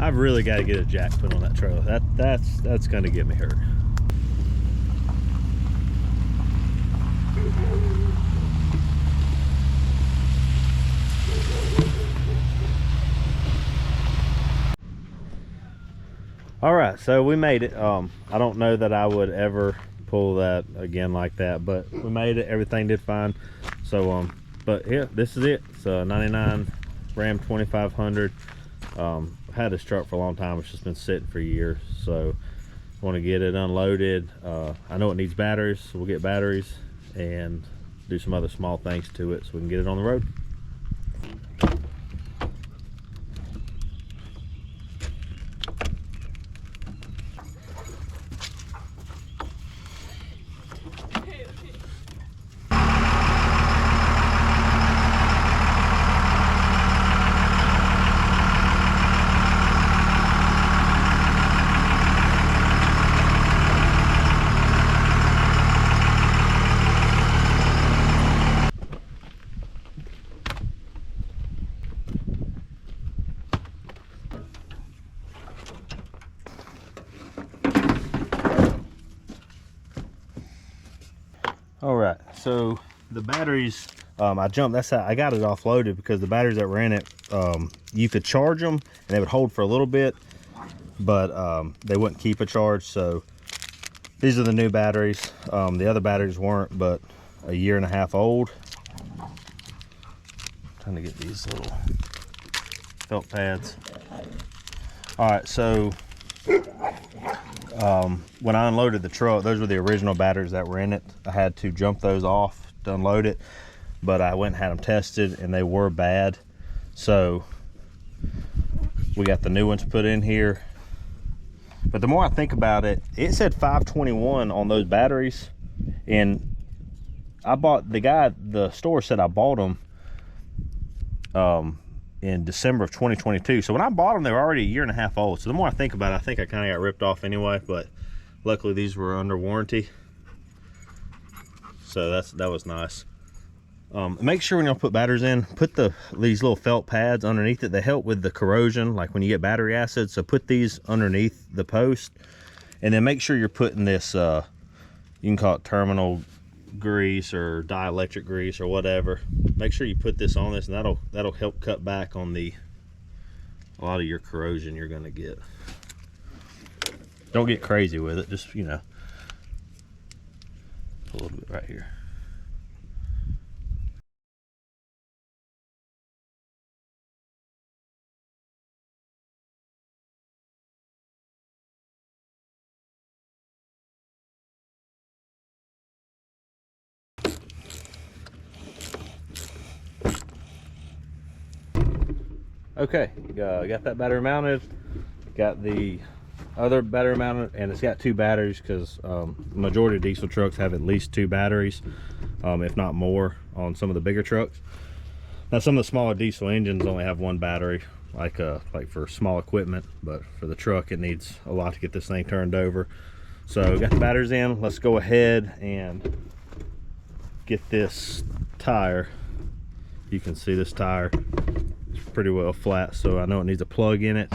I've really got to get a jack put on that trailer. That's going to get me hurt. All right, so we made it. I don't know that I would ever pull that again like that, but we made it. Everything did fine. So but yeah, this is it. It's a 99 Ram 2500. Had this truck for a long time. It's just been sitting for years, so I want to get it unloaded. I know it needs batteries, so we'll get batteries and do some other small things to it so we can get it on the road. All right, so the batteries, I jumped, that's how I got it offloaded, because the batteries that were in it, you could charge them and they would hold for a little bit, but they wouldn't keep a charge. So these are the new batteries. The other batteries weren't but a year and a half old. Trying to get these little felt pads. All right, so when I unloaded the truck, those were the original batteries that were in it. I had to jump those off to unload it, but I went and had them tested and they were bad. So we got the new ones put in here. But the more I think about it, it said 521 on those batteries, and I bought, the store said I bought them in December of 2022. So when I bought them, they were already a year and a half old. So the more I think about it, I think I kind of got ripped off anyway, but luckily these were under warranty. So that was nice. Make sure when you put batteries in, put these little felt pads underneath it. They help with the corrosion, like when you get battery acid. So put these underneath the post, and then make sure you're putting this, you can call it terminal grease or dielectric grease or whatever. Make sure you put this on this, and that'll help cut back on a lot of your corrosion you're gonna get. Don't get crazy with it, just, you know, a little bit right here. Okay, got that battery mounted, got the other battery mounted, and it's got two batteries, because majority of diesel trucks have at least two batteries, if not more, on some of the bigger trucks. Now some of the smaller diesel engines only have one battery, like for small equipment, but for the truck it needs a lot to get this thing turned over. So got the batteries in. Let's go ahead and get this tire. You can see this tire is pretty well flat, so I know it needs a plug in it.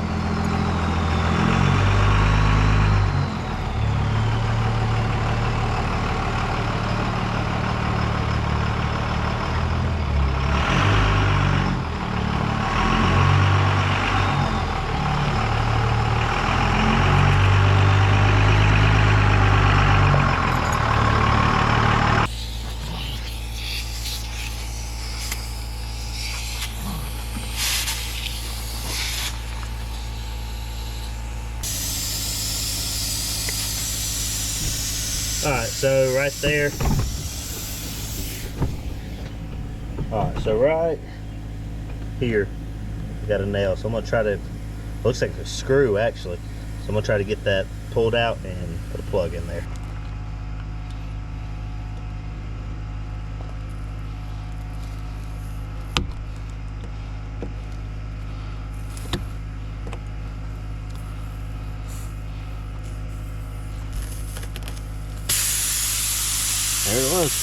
All right, so right there. All right, so right here, we got a nail. So I'm gonna try to, looks like a screw actually. So I'm gonna try to get that pulled out and put a plug in there. There it was.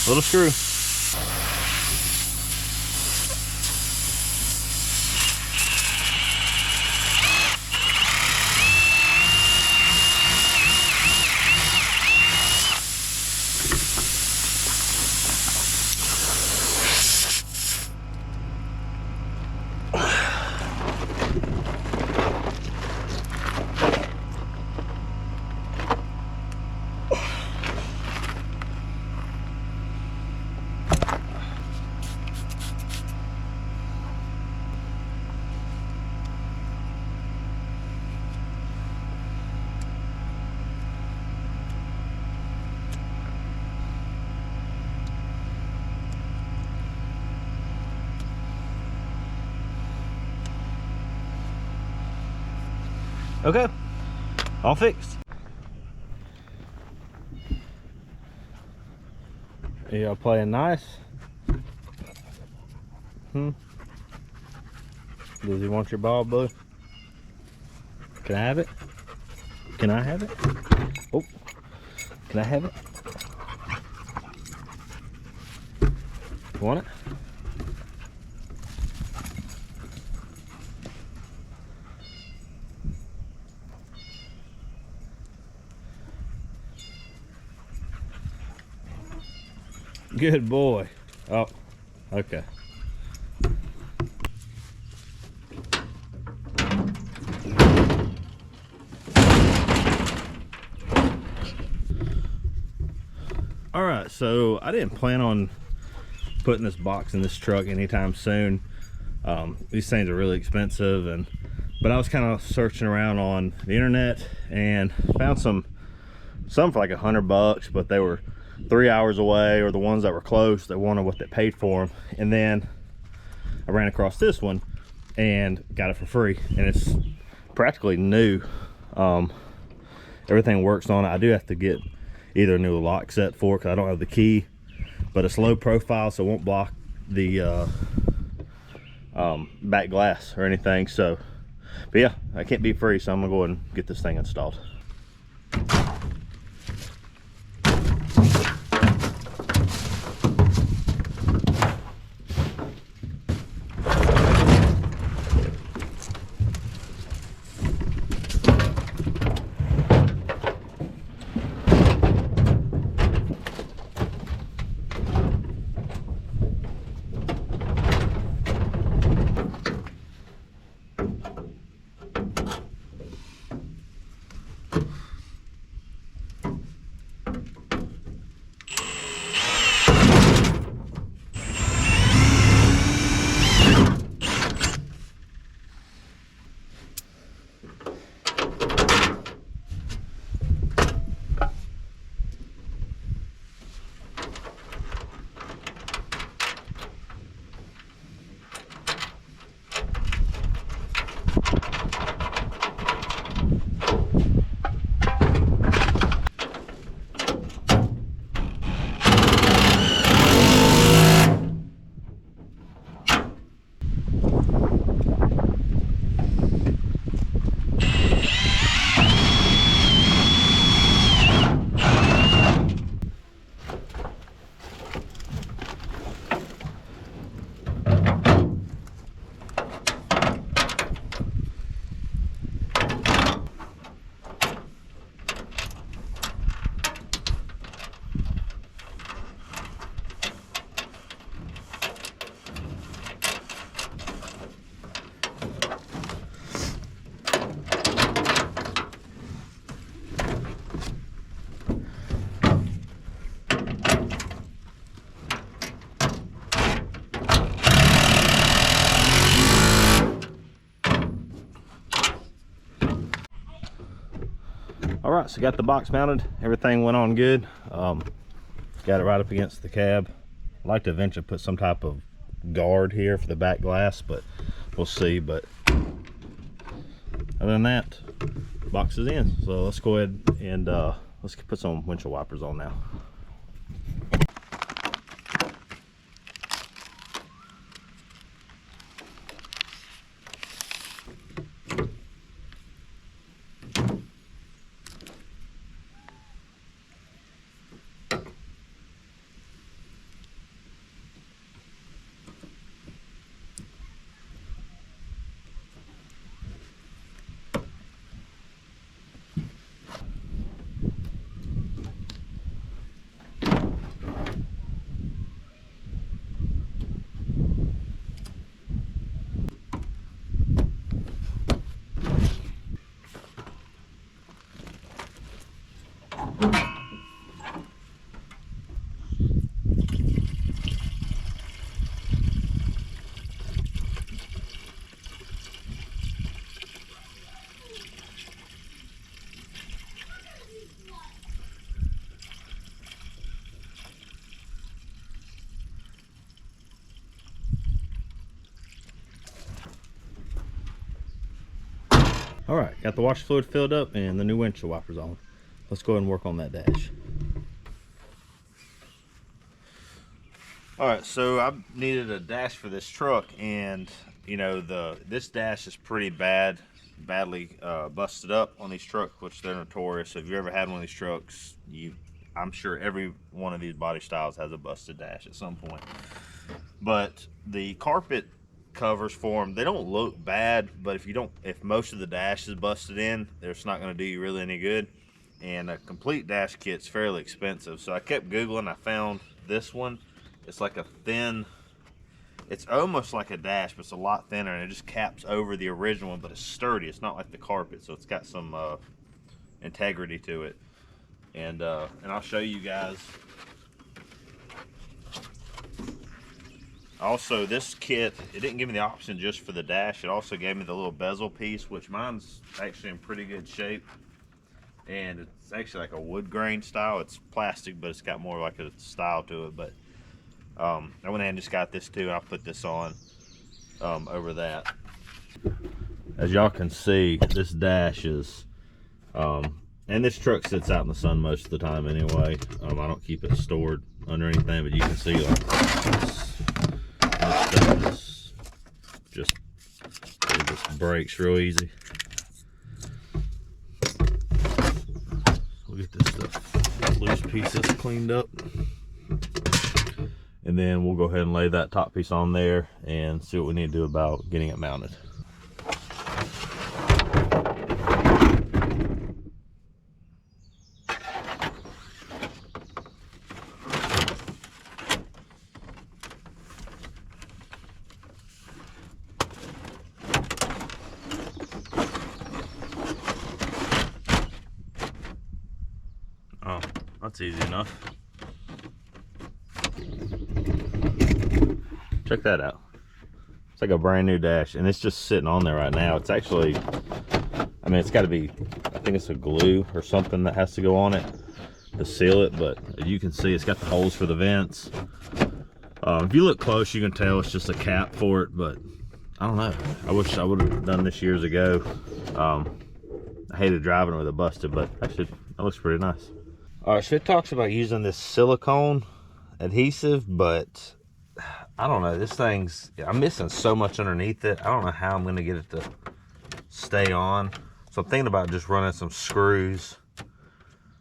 Little screw. Okay, all fixed. Y'all playing nice? Does he want your ball, Blue? Can I have it? Can I have it? Oh, can I have it? You want it? Good boy. Oh, okay. All right, so I didn't plan on putting this box in this truck anytime soon. These things are really expensive, but I was kind of searching around on the internet and found some for like $100, but they were 3 hours away, or the ones that were close, they wanted what they paid for them. And then I ran across this one and got it for free, and it's practically new. Everything works on it. I do have to get either a new lock set for it because I don't have the key, but it's low profile, so it won't block the back glass or anything. So, but yeah, I can't be free, so I'm gonna go ahead and get this thing installed. All right, so got the box mounted. Everything went on good. Got it right up against the cab. I'd like to eventually put some type of guard here for the back glass, but we'll see. But other than that, box is in. So let's go ahead and let's put some windshield wipers on now. All right, got the washer fluid filled up and the new windshield wipers on. Let's go ahead and work on that dash. All right, so I needed a dash for this truck, and you know, this dash is pretty badly busted up on these trucks, which they're notorious. So if you ever had one of these trucks, I'm sure every one of these body styles has a busted dash at some point. But the carpet covers for them, they don't look bad, but if most of the dash is busted in, it's not going to do you really any good. And a complete dash kit's fairly expensive, so I kept googling. I found this one. It's like a thin, it's almost like a dash, but it's a lot thinner, and it just caps over the original one, but it's sturdy. It's not like the carpet, so it's got some integrity to it. And I'll show you guys. Also, this kit, it didn't give me the option just for the dash. It also gave me the little bezel piece, which mine's actually in pretty good shape. And it's actually like a wood grain style. It's plastic, but it's got more like a style to it. But I went ahead and just got this too, and I'll put this on over that. As y'all can see, this dash is, and this truck sits out in the sun most of the time anyway. I don't keep it stored under anything, but you can see like this stuff is it just breaks real easy. We'll get this stuff, loose pieces cleaned up, and then we'll go ahead and lay that top piece on there and see what we need to do about getting it mounted. Oh, that's easy enough. Check that out. It's like a brand new dash, and it's just sitting on there right now. It's actually, I mean, it's got to be, I think it's a glue or something that has to go on it to seal it, but as you can see, it's got the holes for the vents. If you look close, you can tell it's just a cap for it, but I don't know. I wish I would have done this years ago. I hated driving with it busted, but actually, that looks pretty nice. All right, so it talks about using this silicone adhesive, but I don't know, this thing's, I'm missing so much underneath it. I don't know how I'm gonna get it to stay on. So I'm thinking about just running some screws,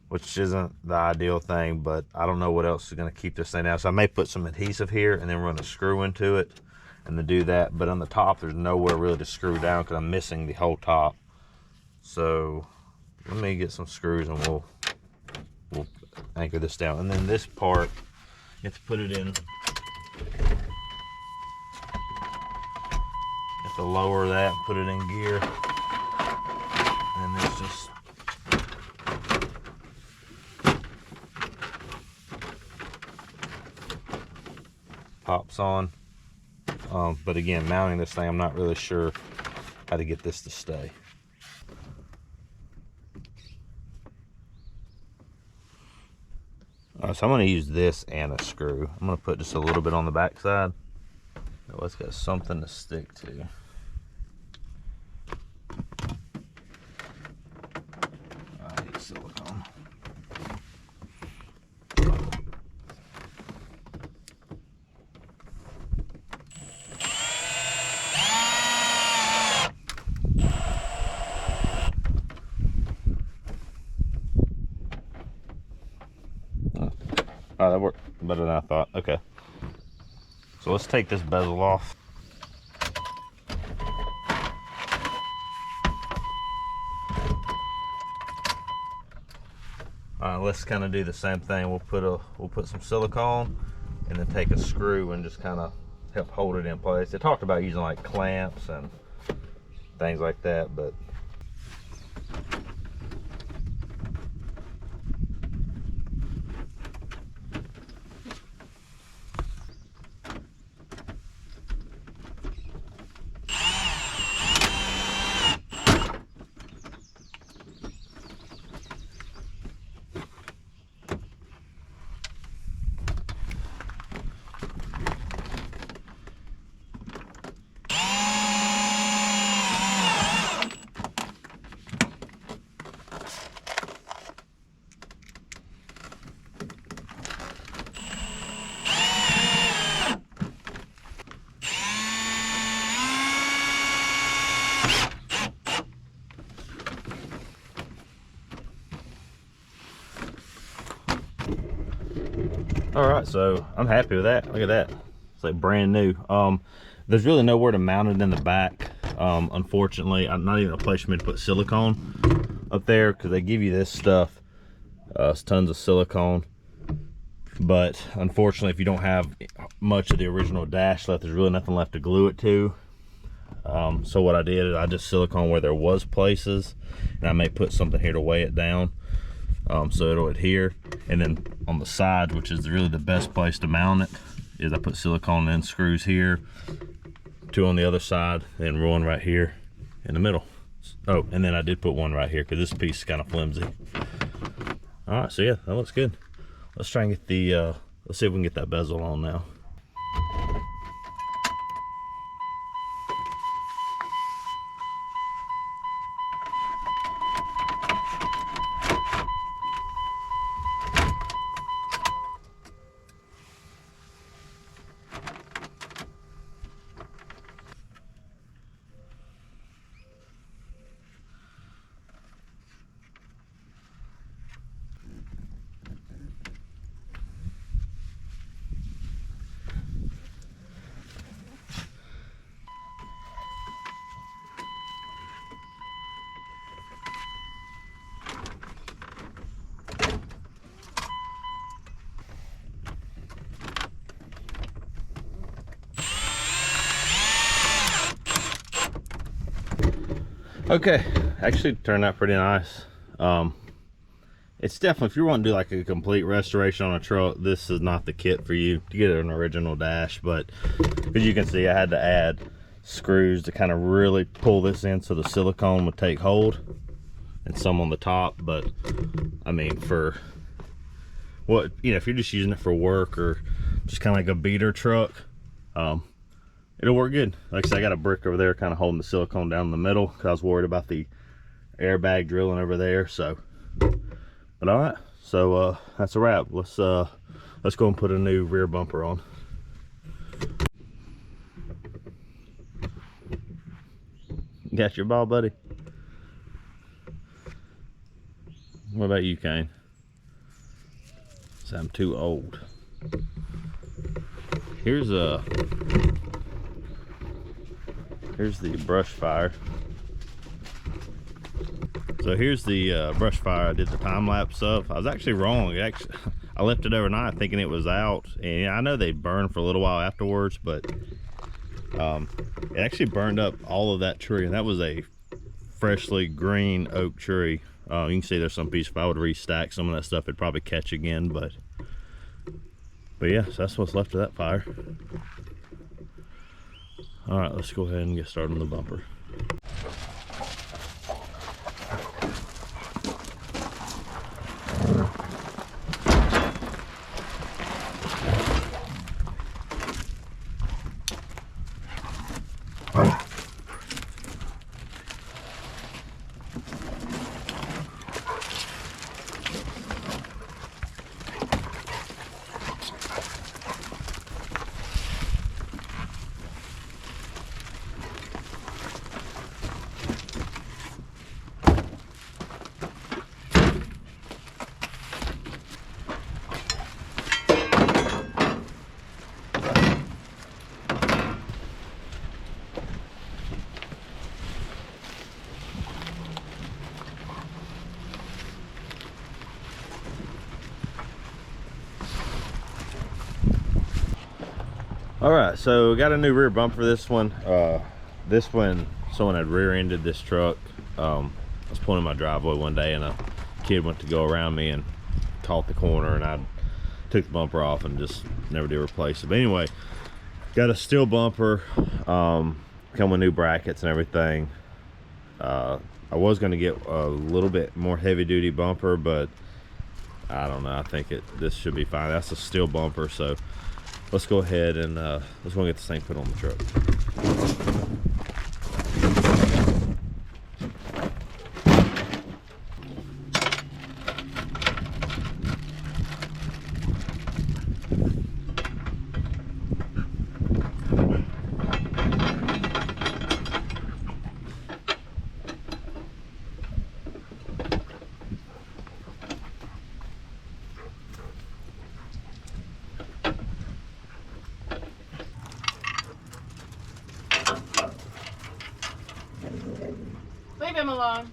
which isn't the ideal thing, but I don't know what else is gonna keep this thing out. So I may put some adhesive here and then run a screw into it and then do that. But on the top, there's nowhere really to screw down because I'm missing the whole top. So let me get some screws and we'll anchor this down. And then this part, you have to put it in. You have to lower that, put it in gear. And then it's just pops on. But again, mounting this thing, I'm not really sure how to get this to stay. So I'm going to use this and a screw. I'm going to put just a little bit on the back side. Oh, it's got something to stick to. I hate silicone. Oh, that worked better than I thought. Okay. So let's take this bezel off. Let's kind of do the same thing. We'll put some silicone and then take a screw and just kind of help hold it in place. They talked about using like clamps and things like that, but All right, so I'm happy with that. Look at that. It's like brand new. There's really nowhere to mount it in the back. Unfortunately, I'm not even a place for me to put silicone up there, because they give you this stuff. It's tons of silicone. But unfortunately, if you don't have much of the original dash left, there's really nothing left to glue it to. So what I did is I just silicone where there was places, and I may put something here to weigh it down, so it'll adhere. And then on the side, which is really the best place to mount it, is I put silicone in screws here, 2 on the other side, and 1 right here in the middle. Oh, and then I did put 1 right here because this piece is kind of flimsy. All right, so yeah, that looks good. Let's try and get the let's see if we can get that bezel on now. Okay, actually turned out pretty nice. It's definitely, if you want to do like a complete restoration on a truck, this is not the kit for you to get an original dash. But as you can see, I had to add screws to kind of really pull this in so the silicone would take hold, and some on the top. But I mean, for what, you know, if you're just using it for work or just kind of like a beater truck, it'll work good. Like I said, I got a brick over there kind of holding the silicone down in the middle because I was worried about the airbag drilling over there. So, but all right, so that's a wrap. Let's go and put a new rear bumper on. Got your ball, buddy? What about you, Kane? So I'm too old. Here's the brush fire. So here's the brush fire I did the time lapse of. I was actually wrong. I left it overnight thinking it was out, and I know they burn for a little while afterwards, but it actually burned up all of that tree, and that was a freshly green oak tree. You can see there's some piece. If I would restack some of that stuff, it'd probably catch again, but yeah, so that's what's left of that fire. All right, let's go ahead and get started on the bumper. All right, so got a new rear bumper for this one. This one, someone had rear-ended this truck. I was pulling in my driveway one day, and a kid went to go around me and caught the corner, and I took the bumper off and just never did replace it. But anyway, got a steel bumper, come with new brackets and everything. I was going to get a little bit more heavy-duty bumper, but I don't know. I think this should be fine. That's a steel bumper, so let's go ahead and let's go get this thing put on the truck. Leave him alone.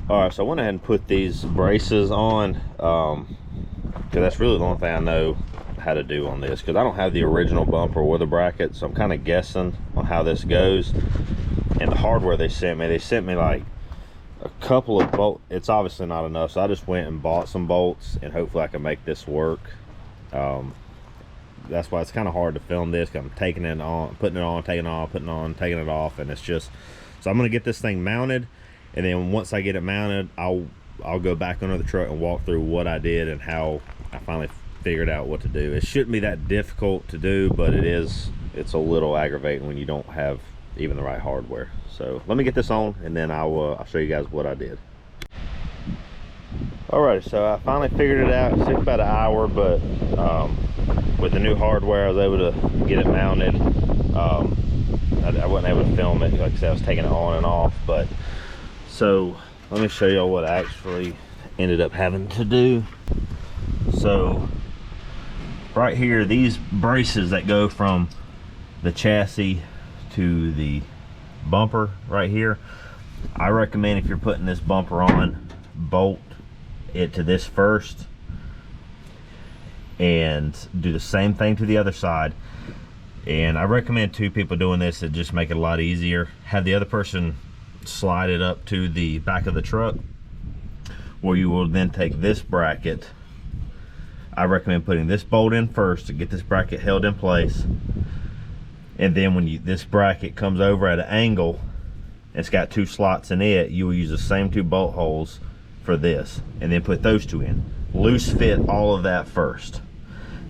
All right, so I went ahead and put these braces on because that's really the only thing I know how to do on this, because I don't have the original bumper or the bracket, so I'm kind of guessing on how this goes. And the hardware they sent me like a couple of bolts. It's obviously not enough, so I just went and bought some bolts, and hopefully I can make this work. That's why it's kind of hard to film this, because I'm taking it on, putting it on, taking it off, putting it on, taking it off, and it's just, so I'm going to get this thing mounted, and then once I get it mounted, I'll go back under the truck and walk through what I did and how I finally figured out what to do. It shouldn't be that difficult to do, but it's a little aggravating when you don't have even the right hardware. So let me get this on, and then I'll show you guys what I did. Alright, so I finally figured it out. It took about an hour, but with the new hardware I was able to get it mounted. I wasn't able to film it, like I said, I was taking it on and off, but so let me show y'all what I actually ended up having to do. So right here, these braces that go from the chassis to the bumper right here, I recommend if you're putting this bumper on, bolt it to this first and do the same thing to the other side. And I recommend two people doing this to just make it a lot easier. Have the other person slide it up to the back of the truck, where you will then take this bracket. I recommend putting this bolt in first to get this bracket held in place, and then when this bracket comes over at an angle, it's got two slots in it, you will use the same two bolt holes for this, and then put those two in. Loose fit all of that first.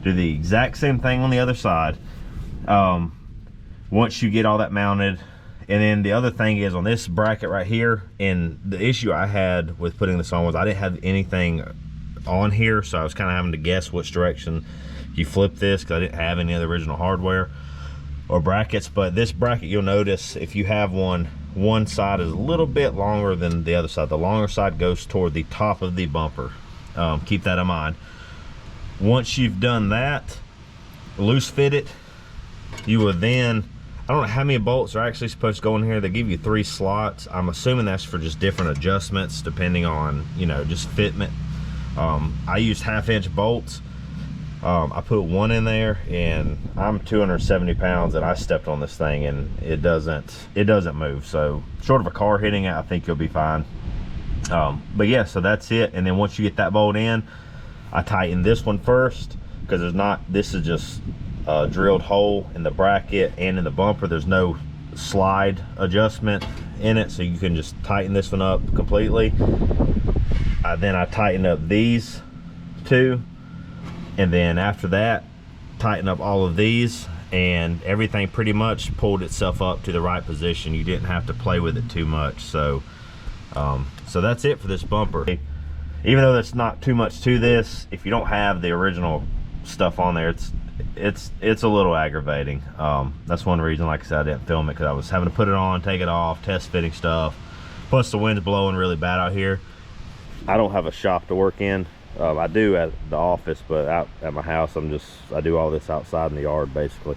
Do the exact same thing on the other side. Once you get all that mounted, and then the other thing is on this bracket right here, and the issue I had with putting this on was I didn't have anything on here, so I was kind of having to guess which direction you flip this, because I didn't have any of the original hardware or brackets. But this bracket, you'll notice if you have one side is a little bit longer than the other side. The longer side goes toward the top of the bumper. Keep that in mind. Once you've done that, loose fit it, you will then, I don't know how many bolts are actually supposed to go in here. They give you 3 slots. I'm assuming that's for just different adjustments depending on, you know, just fitment. I used 1/2-inch bolts. I put one in there, and I'm 270 pounds, and I stepped on this thing and it doesn't move. So short of a car hitting it, I think you'll be fine. But yeah, so that's it. And then once you get that bolt in, I tighten this one first, because this is just a drilled hole in the bracket and in the bumper. There's no slide adjustment in it, so you can just tighten this one up completely. Then I tighten up these two, and then after that tighten up all of these, and everything pretty much pulled itself up to the right position. You didn't have to play with it too much. So so that's it for this bumper. Even though there's not too much to this, if you don't have the original stuff on there, it's a little aggravating. That's one reason, like I said, I didn't film it, because I was having to put it on, take it off, test fitting stuff. Plus the wind's blowing really bad out here. I don't have a shop to work in. I do at the office, but out at my house, I do all this outside in the yard basically.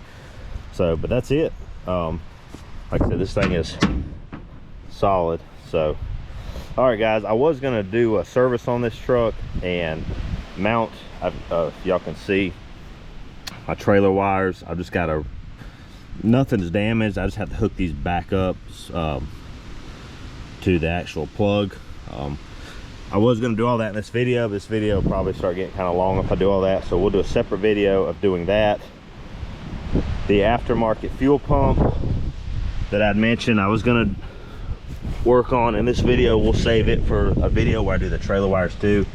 So, but that's it. Like I said, this thing is solid. So, all right guys, I was gonna do a service on this truck and mount, if y'all can see my trailer wires. I've just got nothing's damaged. I just have to hook these back up to the actual plug. I was going to do all that in this video, but this video will probably start getting kind of long if I do all that, so we'll do a separate video of doing that. The aftermarket fuel pump that I'd mentioned I was going to work on in this video, we'll save it for a video where I do the trailer wires too.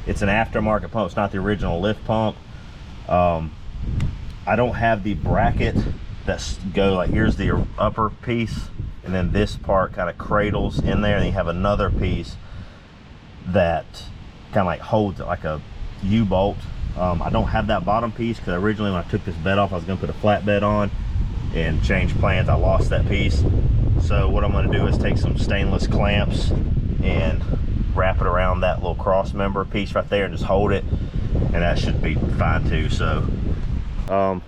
It's an aftermarket pump. It's not the original lift pump. I don't have the bracket that's go like, here's the upper piece, and then this part kind of cradles in there, and you have another piece that kind of like holds it like a U-bolt. I don't have that bottom piece because originally when I took this bed off, I was going to put a flat bed on and change plans. I lost that piece. So what I'm going to do is take some stainless clamps and wrap it around that little cross member piece right there and just hold it, and that should be fine too. So like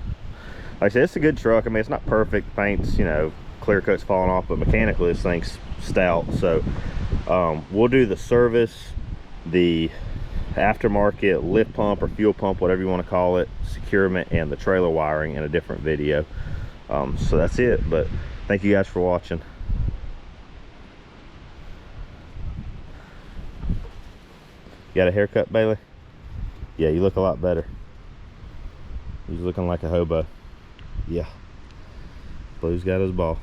I said, it's a good truck. I mean, it's not perfect. Paint's, you know, clear coat's falling off, but mechanically this thing's stout. So we'll do the service, the aftermarket lift pump or fuel pump, whatever you want to call it, securement, and the trailer wiring in a different video. So that's it, but thank you guys for watching. You got a haircut, Bailey? Yeah, you look a lot better. He's looking like a hobo. Yeah, Blue's got his ball.